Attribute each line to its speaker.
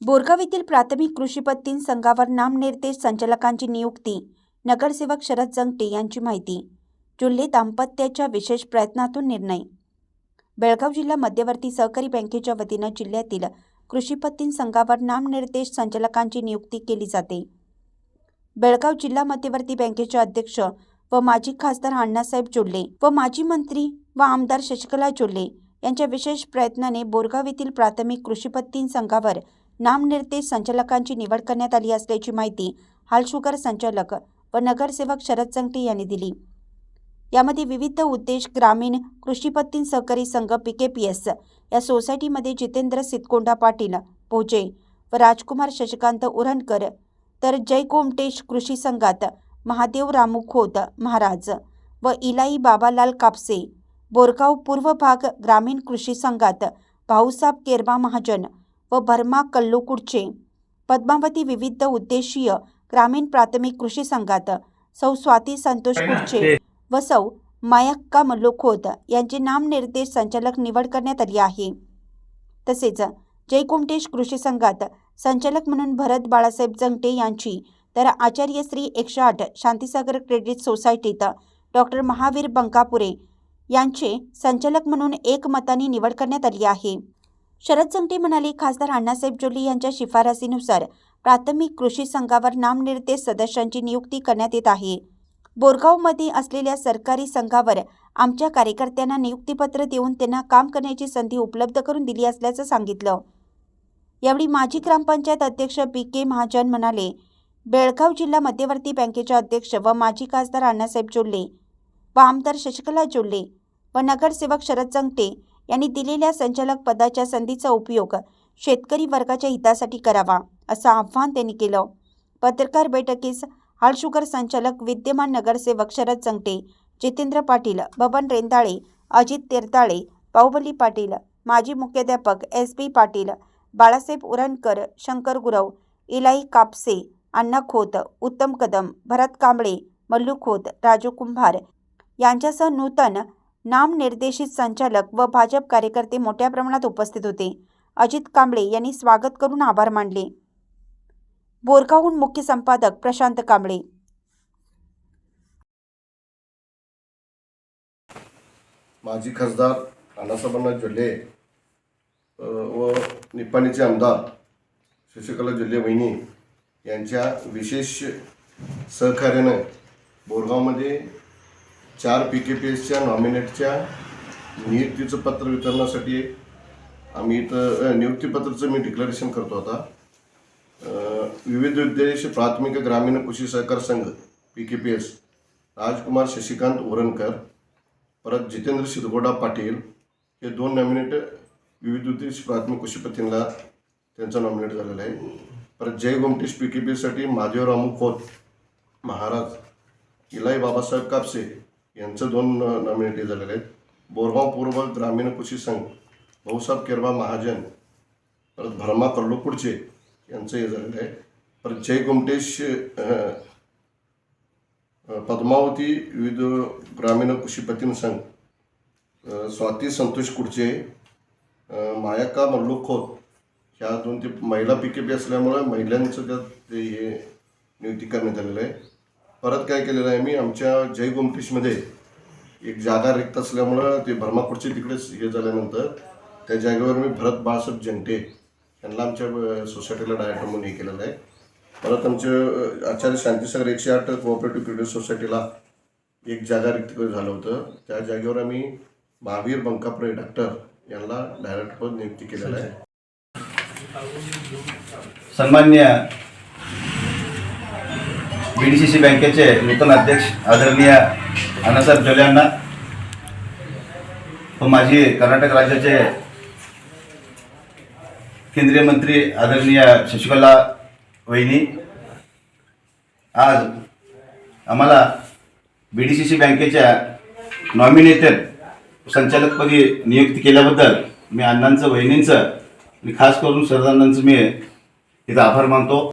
Speaker 1: बोरगाव येथील प्राथमिक कृषी पत्ती संघावर नामनिर्देश संचालकांची नियुक्ती. नगरसेवक शरद जंगटे यांची माहिती. जुल्हे दाम्पत्याच्या विशेष प्रयत्नातून निर्णय. बेळगाव जिल्हा मध्यवर्ती सहकारी बँकेच्या वतीने जिल्ह्यातील कृषी पत्ती संघावर नामनिर्देश संचालकांची नियुक्ती केली जाते. बेळगाव जिल्हा मध्यवर्ती बँकेचे अध्यक्ष व माजी खासदार अण्णासाहेब जोल्हे व माजी मंत्री व आमदार शशिकला जोल्हे यांच्या विशेष प्रयत्नाने बोरगाव येथील प्राथमिक कृषी पत्ती संघावर नामनिर्देश संचालकांची निवड करण्यात आली असल्याची माहिती हालशुगर संचालक व नगरसेवक शरद जंगटे यांनी दिली. यामध्ये विविध उद्देश ग्रामीण कृषी पत्ती सहकारी संघ PKPS या सोसायटीमध्ये जितेंद्र सितकोंडा पाटील पोजे व राजकुमार शशिकांत उरणकर, तर जय गोमटेश कृषी संघात महादेव रामू खोत महाराज व इलाई बाबालाल कापसे, बोरगाव पूर्व भाग ग्रामीण कृषी संघात भाऊसाब केरबा महाजन व भरमा कल्लुकुडचे, पद्मावती विविध उद्देशीय ग्रामीण प्राथमिक कृषी संघात सौ स्वाती संतोष कुडचे व सौ मायक्का मल्लोखोत यांचे नामनिर्देश संचालक निवड करण्यात आली आहे. तसेच जय गोमटेश कृषी संघात संचालक म्हणून भरत बाळासाहेब जंगटे यांची, तर आचार्य श्री 108 शांतीसागर क्रेडिट सोसायटीत डॉक्टर महावीर बंकापुरे यांचे संचालक म्हणून एकमताने निवड करण्यात आली आहे. शरद जंगटे म्हणाले, खासदार अण्णासाहेब जोल्हे यांच्या शिफारसीनुसार प्राथमिक कृषी संघावर नामनिर्देश सदस्यांची नियुक्ती करण्यात येत आहे. बोरगावमध्ये असलेल्या सरकारी संघावर आमच्या कार्यकर्त्यांना नियुक्तीपत्र देऊन त्यांना काम करण्याची संधी उपलब्ध करून दिली असल्याचं सांगितलं. यावेळी माजी ग्रामपंचायत अध्यक्ष BK महाजन म्हणाले, बेळगाव जिल्हा मध्यवर्ती बँकेचे अध्यक्ष व माजी खासदार अण्णासाहेब जोल्हे व आमदार शशिकला जोल्हे व नगरसेवक शरद जंगटे यांनी दिलेल्या संचालक पदाच्या संधीचा उपयोग शेतकरी वर्गाच्या हितासाठी करावा असं आवाहन त्यांनी केलं. पत्रकार बैठकीस हालशुगर संचालक विद्यमान नगरसेवक शरद जंगटे, जितेंद्र पाटील, बबन रेंदाळे, अजित तेरताळे, बाहुबली पाटील, माजी मुख्याध्यापक SB पाटील, बाळासाहेब उरणकर, शंकर गुरव, इलाई कापसे, अण्णा खोत, उत्तम कदम, भरत कांबळे, मल्लू खोत, राजू कुंभार यांच्यासह नूतन नामनिर्देशित संचालक व भाजप कार्यकर्ते मोठ्या प्रमाणात उपस्थित होते. अजित कांबळे यांनी स्वागत करून आभार मानले. बोरगावहून मुख्य संपादक प्रशांत कांबळे.
Speaker 2: माजी खासदार अण्णासाहेब जोल्हे व निपाणीचे आमदार शशिकला जोल्हे वहिनी यांच्या विशेष सहकार्यानं बोरगावमध्ये 4 PKPSच्या नॉमिनेटच्या नियुक्तीचं पत्र वितरणासाठी आम्ही इथं नियुक्तीपत्राचं मी डिक्लेरेशन करतो. आता विविध उद्देश प्राथमिक ग्रामीण कृषी सहकार संघ PKPS राजकुमार शशिकांत उरणकर, परत जितेंद्र सितकोंडा पाटील हे 2 नॉमिनेट विविध उद्देश प्राथमिक कृषी पत्तीला त्यांचं नॉमिनेट झालेलं आहे. परत जय गोमटेश PKPSसाठी महादेव रामू खोत महाराज, इलाई बाबासाहेब कापसे यांचं 2 नॉमिनेट झालेले आहेत. बोरगाव पूर्व ग्रामीण कृषी संघ भाऊसाब केरबा महाजन, परत भरमा कल्लुकुडचे यांचं हे झालेलं आहे. परत जय गोमटेश पद्मावती विविध ग्रामीण कृषी पत्ती संघ स्वाती संतोष कुडचे, मायक्का मल्लोखोत ह्या 2 ते महिला PKP असल्यामुळं महिलांचं त्यात ते हे नियुक्ती करण्यात आलेलं आहे. परत काय केलेलं आहे, मी आमच्या जय गोमटेशमध्ये एक जागा रिक्त असल्यामुळं ते भरमाकुडचे तिकडेच हे झाल्यानंतर त्या जागेवर मी भरत बाळासाहेब जंगटे यांना आमच्या सोसायटीला डायरेक्टर म्हणून हे केलेलं आहे. परत आमच्या आचार्य शांतीसागर 108 कोऑपरेटिव्ह क्रेडिट सोसायटीला एक जागा रिक्त झालं होतं. त्या जागेवर आम्ही महावीर बंकापुरे डॉक्टर यांना डायरेक्टरपद नियुक्ती केलेलं आहे.
Speaker 3: सन्मान्य BDCC बँकेचे नूतन अध्यक्ष आदरणीय अण्णासाहेब जोल्हे यांना व माजी कर्नाटक राज्याचे केंद्रीय मंत्री आदरणीय शशिकला वहिनी, आज आम्हाला BDCC बँकेच्या नॉमिनेटेड संचालकपदी नियुक्ती केल्याबद्दल मी अण्णांचं, वहिनींचं आणि खास करून सरदारांचं मी इथं आभार मानतो.